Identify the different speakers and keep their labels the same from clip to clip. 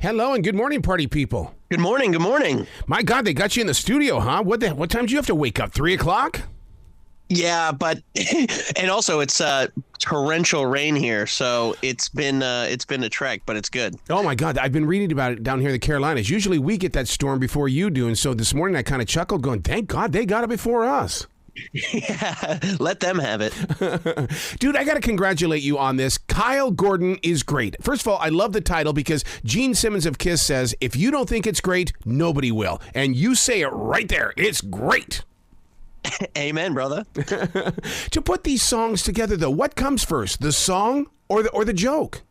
Speaker 1: Hello and good morning, party people.
Speaker 2: Good morning. Good morning.
Speaker 1: My God, they got you in the studio, huh? What time do you have to wake up? 3 o'clock?
Speaker 2: Yeah, but and also it's torrential rain here, so it's been a trek, but it's good.
Speaker 1: Oh my God, I've been reading about it down here in the Carolinas. Usually we get that storm before you do, and so this morning I kind of chuckled, going, "Thank God they got it before us."
Speaker 2: Yeah, let them have it.
Speaker 1: Dude, I got to congratulate you on this. Kyle Gordon is great. First of all, I love the title because Gene Simmons of Kiss says, if you don't think it's great, nobody will. And you say it right there. It's great.
Speaker 2: Amen, brother.
Speaker 1: To put these songs together, though, what comes first, the song or the joke?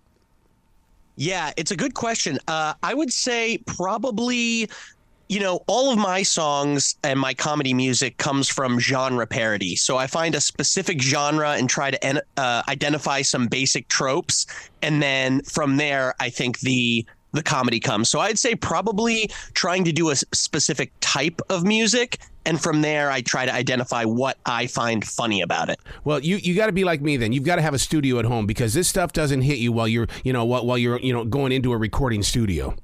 Speaker 2: Yeah, it's a good question. I would say probably, all of my songs and my comedy music comes from genre parody. So I find a specific genre and try to identify some basic tropes. And then from there, I think the comedy comes. So I'd say probably trying to do a specific type of music. And from there, I try to identify what I find funny about it.
Speaker 1: Well, you got to be like me then. You've got to have a studio at home because this stuff doesn't hit you while you're going into a recording studio.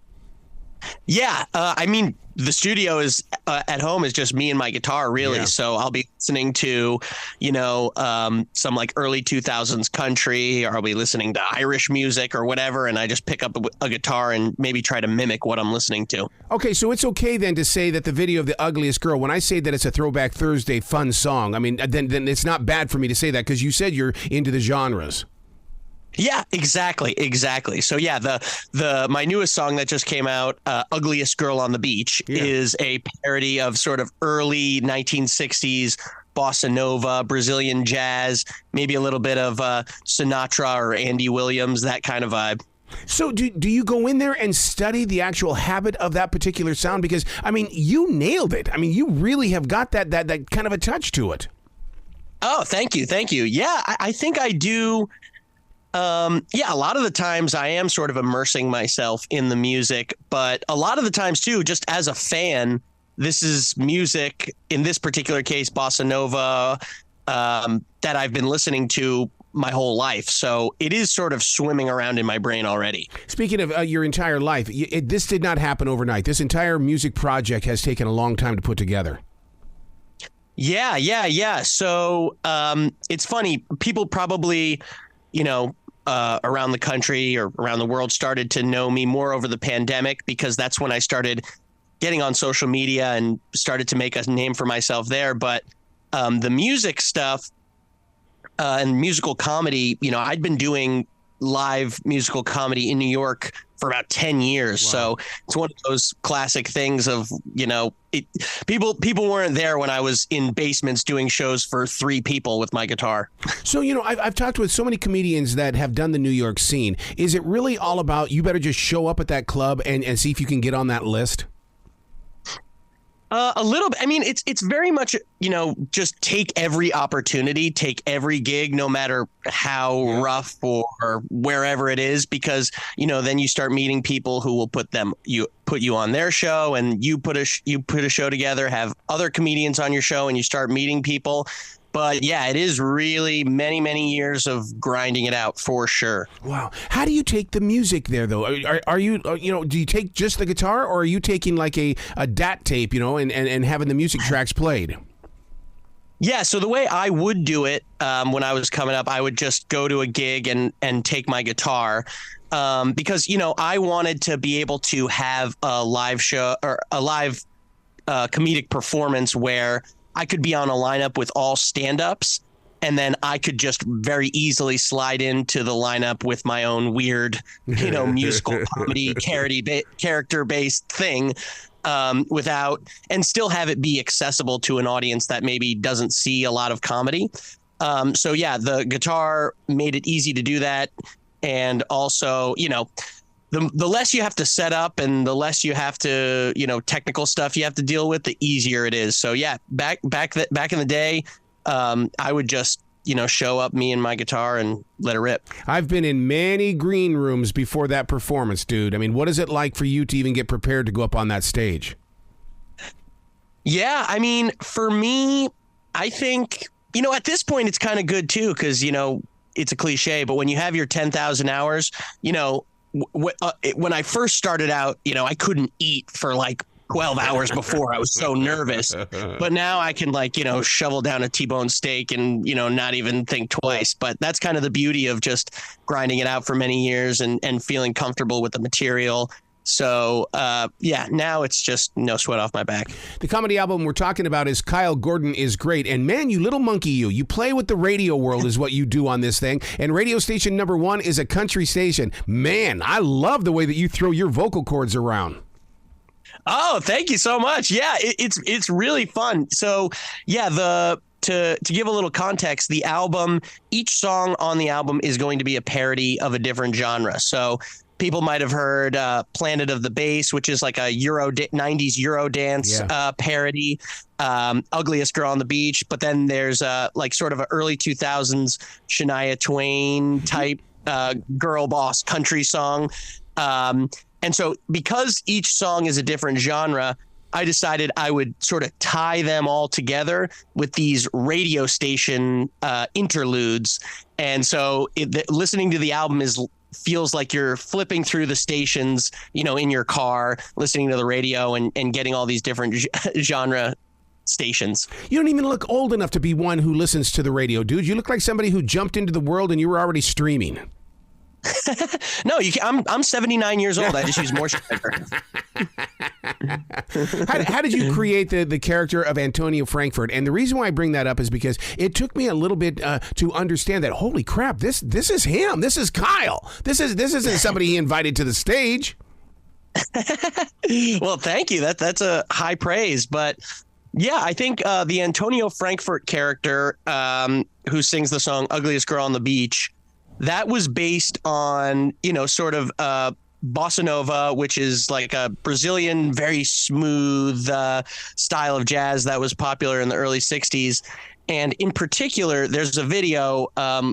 Speaker 2: Yeah, I mean, the studio is at home is just me and my guitar, really. Yeah. So I'll be listening to, some like early 2000s country, or I'll be listening to Irish music or whatever. And I just pick up a guitar and maybe try to mimic what I'm listening to.
Speaker 1: Okay, so it's okay then to say that the video of The Ugliest Girl, when I say that it's a Throwback Thursday fun song, I mean, then it's not bad for me to say that because you said you're into the genres.
Speaker 2: Yeah, exactly. So yeah, the my newest song that just came out, "Ugliest Girl on the Beach," is a parody of sort of early 1960s bossa nova, Brazilian jazz, maybe a little bit of Sinatra or Andy Williams, that kind of vibe.
Speaker 1: So do you go in there and study the actual habit of that particular sound? Because I mean, you nailed it. I mean, you really have got that kind of a touch to it.
Speaker 2: Oh, thank you. Yeah, I think I do. A lot of the times I am sort of immersing myself in the music, but a lot of the times too, just as a fan, this is music, in this particular case, bossa nova, that I've been listening to my whole life. So it is sort of swimming around in my brain already.
Speaker 1: Speaking of your entire life, this did not happen overnight. This entire music project has taken a long time to put together.
Speaker 2: Yeah. So it's funny. People probably, around the country or around the world started to know me more over the pandemic because that's when I started getting on social media and started to make a name for myself there. But the music stuff and musical comedy, I'd been doing live musical comedy in New York for about 10 years. Wow. So it's one of those classic things of, people weren't there when I was in basements doing shows for 3 people with my guitar.
Speaker 1: So, I've talked with so many comedians that have done the New York scene. Is it really all about you better just show up at that club and see if you can get on that list?
Speaker 2: A little bit. I mean, it's very much, just take every opportunity, take every gig, no matter how rough or wherever it is, because, then you start meeting people who will put you on their show, and you put a show together, have other comedians on your show, and you start meeting people. But yeah, it is really many, many years of grinding it out for sure.
Speaker 1: Wow. How do you take the music there, though? Are you, do you take just the guitar, or are you taking like a DAT tape, and having the music tracks played?
Speaker 2: Yeah. So the way I would do it when I was coming up, I would just go to a gig and take my guitar because, I wanted to be able to have a live show or a live comedic performance where I could be on a lineup with all stand-ups, and then I could just very easily slide into the lineup with my own weird, musical comedy character-based thing and still have it be accessible to an audience that maybe doesn't see a lot of comedy. So yeah, the guitar made it easy to do that. And also, the less you have to set up and the less you have to, technical stuff you have to deal with, the easier it is. So yeah, back in the day, I would just, show up, me and my guitar, and let it rip.
Speaker 1: I've been in many green rooms before that performance, dude. I mean, what is it like for you to even get prepared to go up on that stage?
Speaker 2: Yeah, I mean, for me, I think, at this point it's kind of good too, because, it's a cliche, but when you have your 10,000 hours, when I first started out, I couldn't eat for like 12 hours before. I was so nervous. But now I can shovel down a T-bone steak and, not even think twice. But that's kind of the beauty of just grinding it out for many years and feeling comfortable with the material. So, now it's just no sweat off my back.
Speaker 1: The comedy album we're talking about is Kyle Gordon Is Great. And man, you little monkey, you play with the radio world is what you do on this thing. And radio station number 1 is a country station. Man, I love the way that you throw your vocal cords around.
Speaker 2: Oh, thank you so much. Yeah, it's really fun. So, yeah, to give a little context, the album, each song on the album is going to be a parody of a different genre. So people might have heard Planet of the Bass, which is like a 90s Eurodance parody, Ugliest Girl on the Beach. But then there's like sort of an early 2000s Shania Twain type girl boss country song. And so because each song is a different genre, I decided I would sort of tie them all together with these radio station interludes. And so listening to the album feels like you're flipping through the stations, in your car, listening to the radio and getting all these different genre stations. You
Speaker 1: don't even look old enough to be one who listens to the radio, dude. You look like somebody who jumped into the world and you were already streaming.
Speaker 2: No, I'm 79 years old. I just use moisturizer.
Speaker 1: How did you create the character of Antonio Frankfurt? And the reason why I bring that up is because it took me a little bit to understand that, holy crap, this is him. This is Kyle. This isn't somebody he invited to the stage.
Speaker 2: Well, thank you. That's a high praise. But yeah, I think the Antonio Frankfurt character who sings the song Ugliest Girl on the Beach, that was based on, sort of bossa nova, which is like a Brazilian, very smooth style of jazz that was popular in the early 60s. And in particular, there's a video,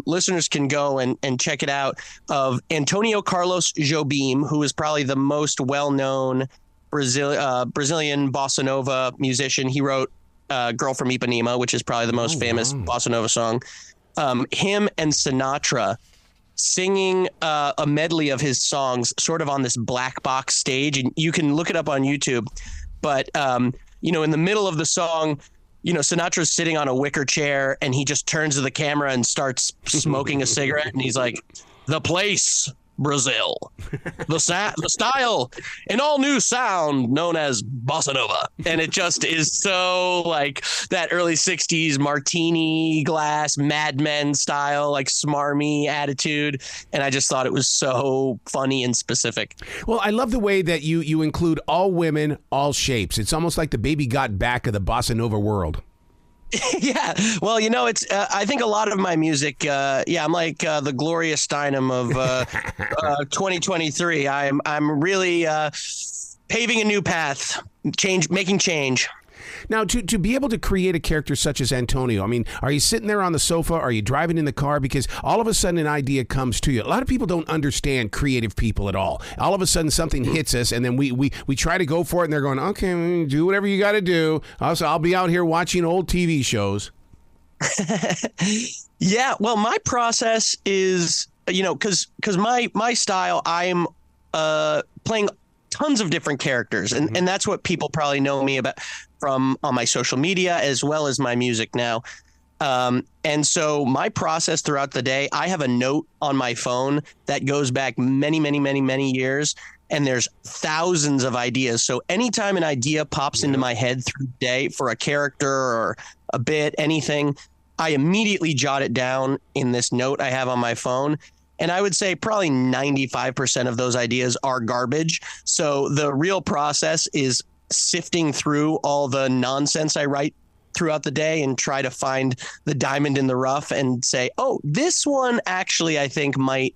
Speaker 2: listeners can go and check it out, of Antonio Carlos Jobim, who is probably the most well-known Brazilian bossa nova musician. He wrote Girl from Ipanema, which is probably the most famous bossa nova song. Him and Sinatra singing a medley of his songs sort of on this black box stage. And you can look it up on YouTube. But, in the middle of the song, Sinatra's sitting on a wicker chair and he just turns to the camera and starts smoking a cigarette. And he's like, "The place, Brazil, the style, an all new sound known as bossa nova." And it just is so like that early 60s martini glass Mad Men style, like smarmy attitude. And I just thought it was so funny and specific.
Speaker 1: Well, I love the way that you include all women, all shapes. It's almost like the Baby Got Back of the bossa nova world.
Speaker 2: Yeah, well, it's. I think a lot of my music. I'm like the Gloria Steinem of 2023. I'm really paving a new path, making change.
Speaker 1: Now, to be able to create a character such as Antonio, I mean, are you sitting there on the sofa? Are you driving in the car? Because all of a sudden an idea comes to you. A lot of people don't understand creative people at all. All of a sudden something hits us, and then we try to go for it, and they're going, okay, do whatever you got to do. Also, I'll be out here watching old TV shows.
Speaker 2: Yeah, well, my process is, because my style, I'm playing tons of different characters, and that's what people probably know me about from on my social media as well as my music now. And so my process throughout the day, I have a note on my phone that goes back many, many, many, many years, and there's thousands of ideas. So anytime an idea pops into my head through the day for a character or a bit, anything, I immediately jot it down in this note I have on my phone. And I would say probably 95% of those ideas are garbage. So the real process is sifting through all the nonsense I write throughout the day and try to find the diamond in the rough and say, oh, this one actually I think might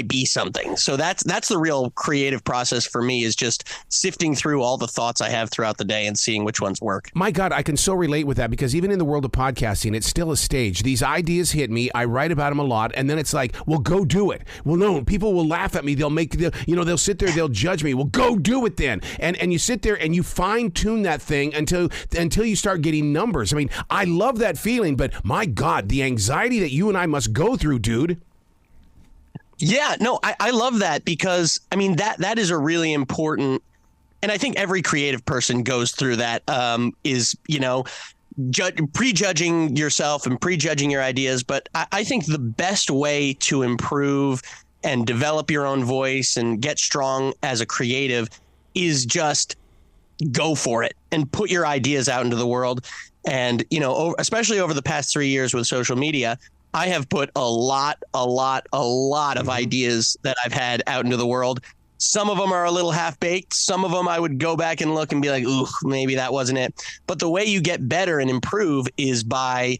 Speaker 2: be something. So that's the real creative process for me, is just sifting through all the thoughts I have throughout the day and seeing which ones work.
Speaker 1: My God, I can so relate with that, because even in the world of podcasting, it's still a stage. These ideas hit me. I write about them a lot. And then it's like, well, go do it. Well, no, people will laugh at me. They'll sit there, they'll judge me. Well, go do it then. And you sit there and you fine tune that thing until you start getting numbers. I mean, I love that feeling, but my God, the anxiety that you and I must go through, dude.
Speaker 2: Yeah, no, I love that because I mean that is a really important, and I think every creative person goes through that. Is prejudging yourself and prejudging your ideas, but I think the best way to improve and develop your own voice and get strong as a creative is just go for it and put your ideas out into the world. And especially over the past 3 years with social media, I have put a lot of ideas that I've had out into the world. Some of them are a little half baked. Some of them I would go back and look and be like, ooh, maybe that wasn't it. But the way you get better and improve is by,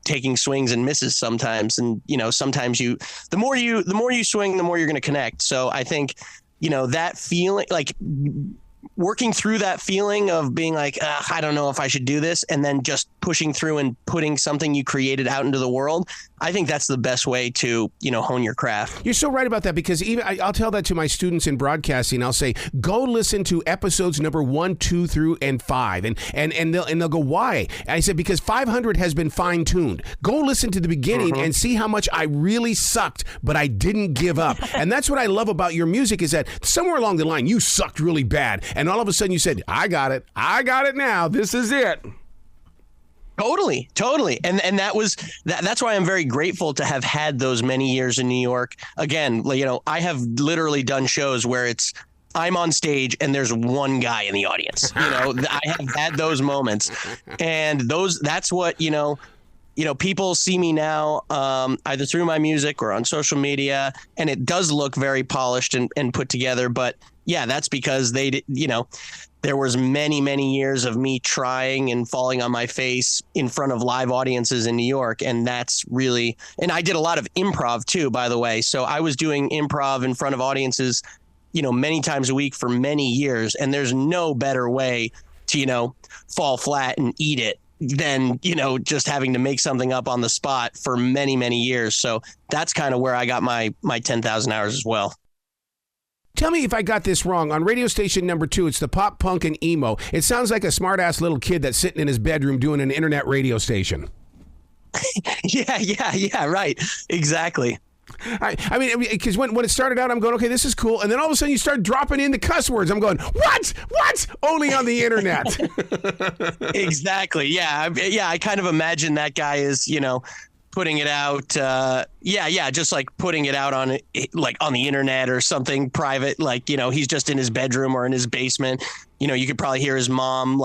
Speaker 2: taking swings and misses sometimes. And, sometimes the more you swing, the more you're going to connect. So I think, that feeling, like working through that feeling of being like, I don't know if I should do this, and then just pushing through and putting something you created out into the world. I think that's the best way to, hone your craft.
Speaker 1: You're so right about that, because even I'll tell that to my students in broadcasting. I'll say, go listen to episodes number 1, 2 through and 5. And they'll go, why? And I said, because 500 has been fine tuned. Go listen to the beginning and see how much I really sucked, but I didn't give up. And that's what I love about your music, is that somewhere along the line, you sucked really bad. And all of a sudden you said, I got it now. This is it.
Speaker 2: Totally. And that's why I'm very grateful to have had those many years in New York. Again, I have literally done shows where I'm on stage and there's one guy in the audience. I have had those moments, and that's what, people see me now, either through my music or on social media, and it does look very polished and put together. But yeah, that's because there was many years of me trying and falling on my face in front of live audiences in New York. And that's really, and I did a lot of improv too, by the way. So I was doing improv in front of audiences, many times a week for many years. And there's no better way to, fall flat and eat it than, just having to make something up on the spot for many years. So that's kind of where I got my 10,000 hours as well.
Speaker 1: Tell me if I got this wrong. On radio station number 2, it's the pop, punk, and emo. It sounds like a smart-ass little kid that's sitting in his bedroom doing an internet radio station.
Speaker 2: Yeah, right. Exactly.
Speaker 1: I mean, because when it started out, I'm going, okay, this is cool. And then all of a sudden you start dropping in the cuss words. I'm going, what? Only on the internet.
Speaker 2: Exactly. Yeah. I kind of imagine that guy is, putting it out. Just like putting it out on the internet or something private. Like, he's just in his bedroom or in his basement. You could probably hear his mom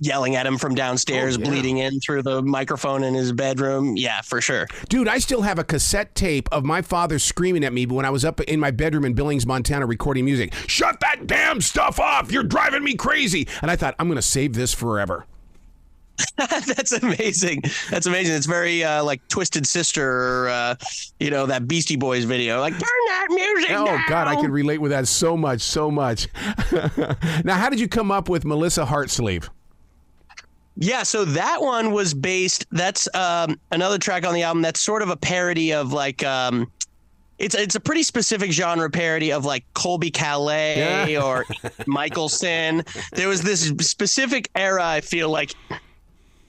Speaker 2: yelling at him from downstairs, bleeding in through the microphone in his bedroom. Yeah, for sure.
Speaker 1: Dude, I still have a cassette tape of my father screaming at me when I was up in my bedroom in Billings, Montana, recording music. Shut that damn stuff off. You're driving me crazy. And I thought, I'm going to save this forever.
Speaker 2: That's amazing. It's very like Twisted Sister, or, that Beastie Boys video. Like, turn that music down.
Speaker 1: Oh, God, I can relate with that so much. Now, how did you come up with Melissa Heartsleeve?
Speaker 2: Yeah, so that one was based. That's another track on the album that's sort of a parody of it's a pretty specific genre parody of like Colby Calais or Michelson. There was this specific era, I feel like,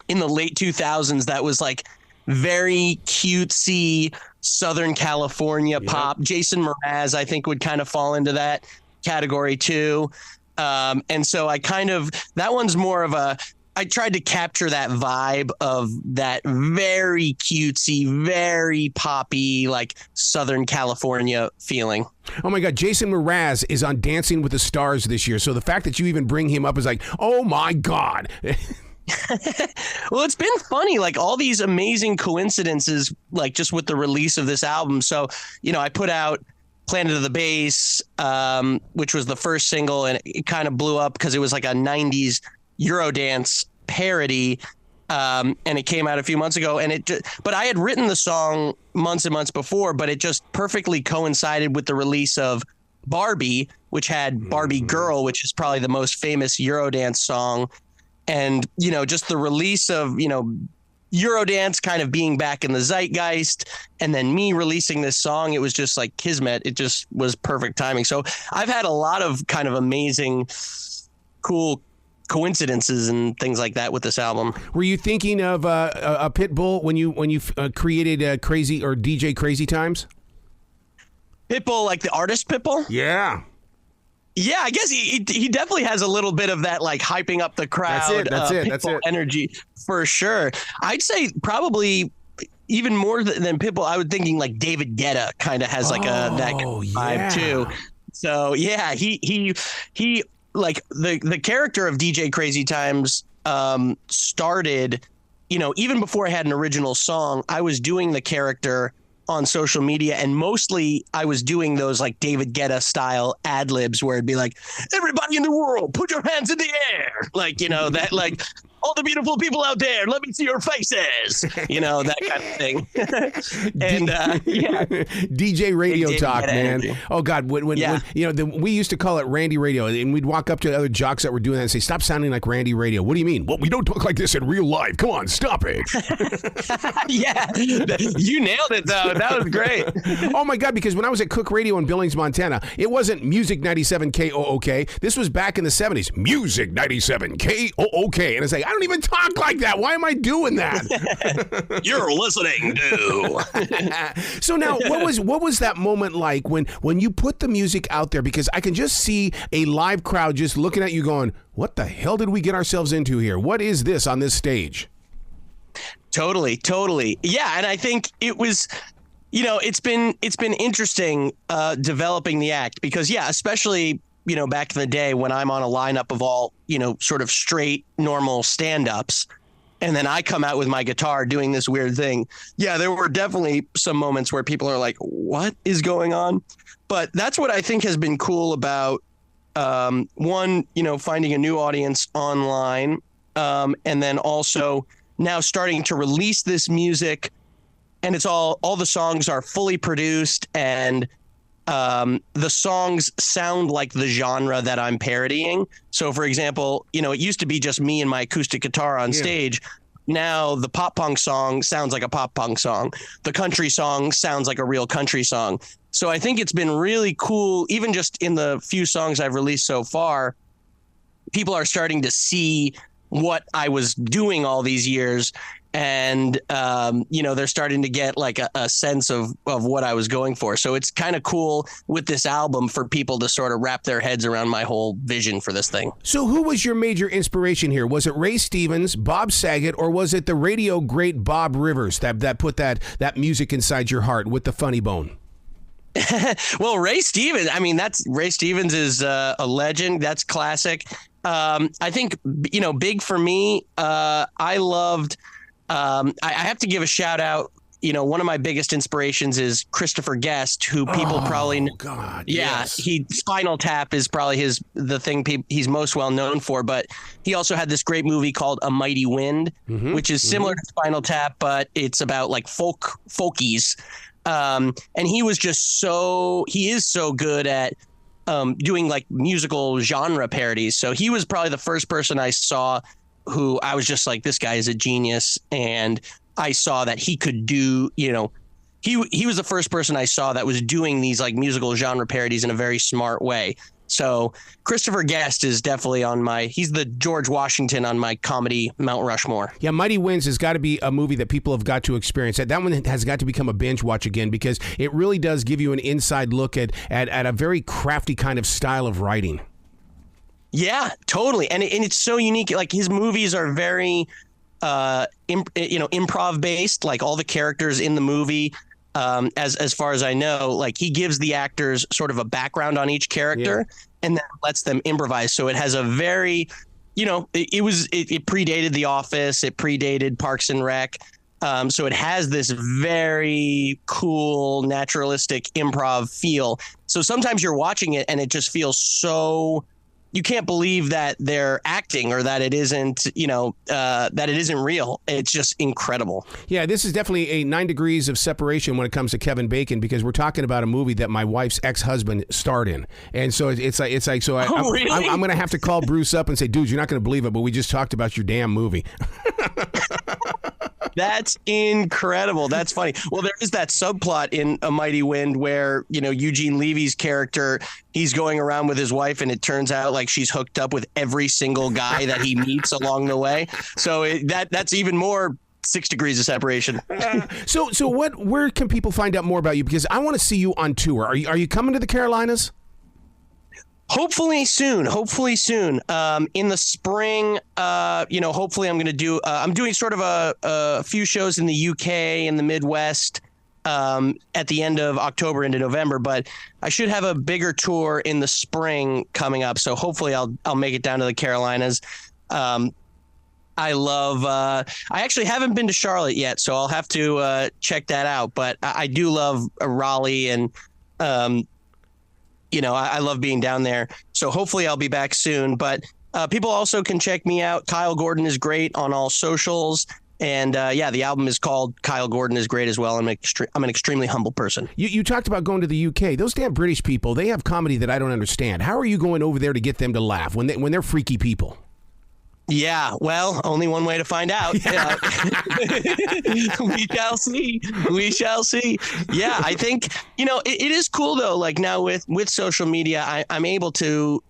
Speaker 2: in the late 2000s that was like very cutesy Southern California pop. Jason Mraz, I think, would kind of fall into that category too. And so that one's more of I tried to capture that vibe of that very cutesy, very poppy, like Southern California feeling.
Speaker 1: Oh my God, Jason Mraz is on Dancing with the Stars this year. So the fact that you even bring him up is like, oh my God.
Speaker 2: Well, it's been funny, like all these amazing coincidences, like just with the release of this album. So, I put out Planet of the Bass, which was the first single, and it kind of blew up because it was like a 90s Eurodance parody. And it came out a few months ago, but I had written the song months and months before, but it just perfectly coincided with the release of Barbie, which had Barbie Girl, which is probably the most famous Eurodance song. And, just the release of, Eurodance kind of being back in the zeitgeist, and then me releasing this song, it was just like kismet. It just was perfect timing. So I've had a lot of kind of amazing, cool coincidences and things like that with this album.
Speaker 1: Were you thinking of a Pitbull when you created Crazy or DJ Crazy Times?
Speaker 2: Pitbull, like the artist Pitbull?
Speaker 1: Yeah.
Speaker 2: Yeah, I guess he definitely has a little bit of that, like hyping up the crowd.
Speaker 1: That's it.
Speaker 2: Pitbull energy for sure. I'd say probably even more than Pitbull. I was thinking like David Guetta kind of has like that kind of vibe too. So yeah, he like the character of DJ Crazy Times started, even before I had an original song. I was doing the character on social media, and mostly I was doing those like David Guetta style ad libs where it'd be like, everybody in the world, put your hands in the air. Like, that like all the beautiful people out there, let me see your faces, that kind of thing. And yeah.
Speaker 1: DJ Radio Talk, man.
Speaker 2: Energy.
Speaker 1: Oh God. When we used to call it Randy Radio, and we'd walk up to other jocks that were doing that and say, stop sounding like Randy Radio. What do you mean? Well, we don't talk like this in real life. Come on, stop it.
Speaker 2: Yeah. You nailed it though. That was great.
Speaker 1: Oh my God, because when I was at Cook Radio in Billings, Montana, it wasn't Music 97 KOOK. This was back in the 70s. Music 97 KOOK. And it's like, I don't even talk like that. Why am I doing that?
Speaker 2: You're listening to.
Speaker 1: So now, what was that moment like when you put the music out there? Because I can just see a live crowd just looking at you going, what the hell did we get ourselves into here? What is this on this stage?
Speaker 2: Totally. Yeah, and I think it was, it's been interesting developing the act because, yeah, especially back in the day when I'm on a lineup of all, sort of straight, normal stand-ups, and then I come out with my guitar doing this weird thing. Yeah, there were definitely some moments where people are like, what is going on? But that's what I think has been cool about, one, finding a new audience online, and then also now starting to release this music, and it's all the songs are fully produced, and the songs sound like the genre that I'm parodying. So, for example, it used to be just me and my acoustic guitar on stage. Now the pop punk song sounds like a pop punk song. The country song sounds like a real country song. So I think it's been really cool, even just in the few songs I've released so far, people are starting to see what I was doing all these years. And, they're starting to get like a sense of what I was going for. So it's kind of cool with this album for people to sort of wrap their heads around my whole vision for this thing.
Speaker 1: So who was your major inspiration here? Was it Ray Stevens, Bob Saget, or was it the radio great Bob Rivers that put that music inside your heart with the funny bone?
Speaker 2: Well, Ray Stevens, Ray Stevens is a legend. That's classic. I think, big for me, I loved... I have to give a shout out. One of my biggest inspirations is Christopher Guest, who people probably know.
Speaker 1: God,
Speaker 2: yeah,
Speaker 1: yes.
Speaker 2: Spinal Tap is probably the thing he's most well known for. But he also had this great movie called A Mighty Wind, which is similar to Spinal Tap, but it's about like folkies. And he was he is so good at doing like musical genre parodies. So he was probably the first person I saw who I was just like, this guy is a genius. And I saw that he could do, he was the first person I saw that was doing these like musical genre parodies in a very smart way. So Christopher Guest is definitely he's the George Washington on my comedy Mount Rushmore.
Speaker 1: Yeah, Mighty Winds has got to be a movie that people have got to experience. That one has got to become a binge watch again because it really does give you an inside look at a very crafty kind of style of writing.
Speaker 2: Yeah, totally. And it's so unique. Like his movies are very, improv based, like all the characters in the movie. As far as I know, like he gives the actors sort of a background on each character and then lets them improvise. So it has a very, it predated The Office. It predated Parks and Rec. So it has this very cool, naturalistic improv feel. So sometimes you're watching it and it just feels so... You can't believe that they're acting or that it isn't, that it isn't real. It's just incredible.
Speaker 1: Yeah, this is definitely a 9 degrees of separation when it comes to Kevin Bacon because we're talking about a movie that my wife's ex-husband starred in, and so it's like
Speaker 2: really?
Speaker 1: I'm going to have to call Bruce up and say, dude, you're not going to believe it, but we just talked about your damn movie.
Speaker 2: That's incredible. That's funny. Well, there is that subplot in A Mighty Wind where, Eugene Levy's character, he's going around with his wife and it turns out like she's hooked up with every single guy that he meets along the way. So that's even more 6 degrees of separation.
Speaker 1: So where can people find out more about you? Because I want to see you on tour. Are you coming to the Carolinas?
Speaker 2: Hopefully soon. In the spring, hopefully I'm going to do, I'm doing sort of a few shows in the UK and the Midwest at the end of October into November, but I should have a bigger tour in the spring coming up. So hopefully I'll make it down to the Carolinas. I actually haven't been to Charlotte yet, so I'll have to check that out. But I do love Raleigh, and I love being down there. So hopefully I'll be back soon. But people also can check me out. Kyle Gordon is great on all socials. And the album is called Kyle Gordon is Great as well. I'm an extremely humble person.
Speaker 1: You talked about going to the UK. Those damn British people, they have comedy that I don't understand. How are you going over there to get them to laugh when they're freaky people?
Speaker 2: Yeah, well, only one way to find out. Yeah. We shall see. Yeah, I think, it is cool, though. Like now with social media, I'm able to,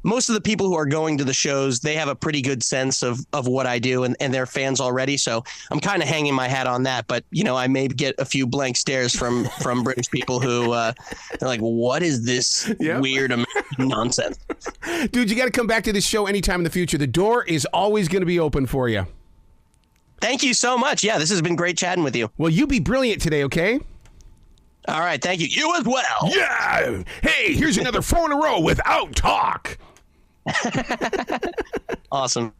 Speaker 2: most of the people who are going to the shows, they have a pretty good sense of what I do, and they're fans already. So I'm kind of hanging my hat on that. But, I may get a few blank stares from British people who they're like, what is this weird American nonsense?
Speaker 1: Dude, you got to come back to this show anytime in the future. The door is always going to be open for you.
Speaker 2: Thank you so much. Yeah, this has been great chatting with you.
Speaker 1: Well, you be brilliant today, okay?
Speaker 2: All right, thank you. You as well.
Speaker 1: Yeah. Hey, here's another 4 in a row without talk.
Speaker 2: Awesome.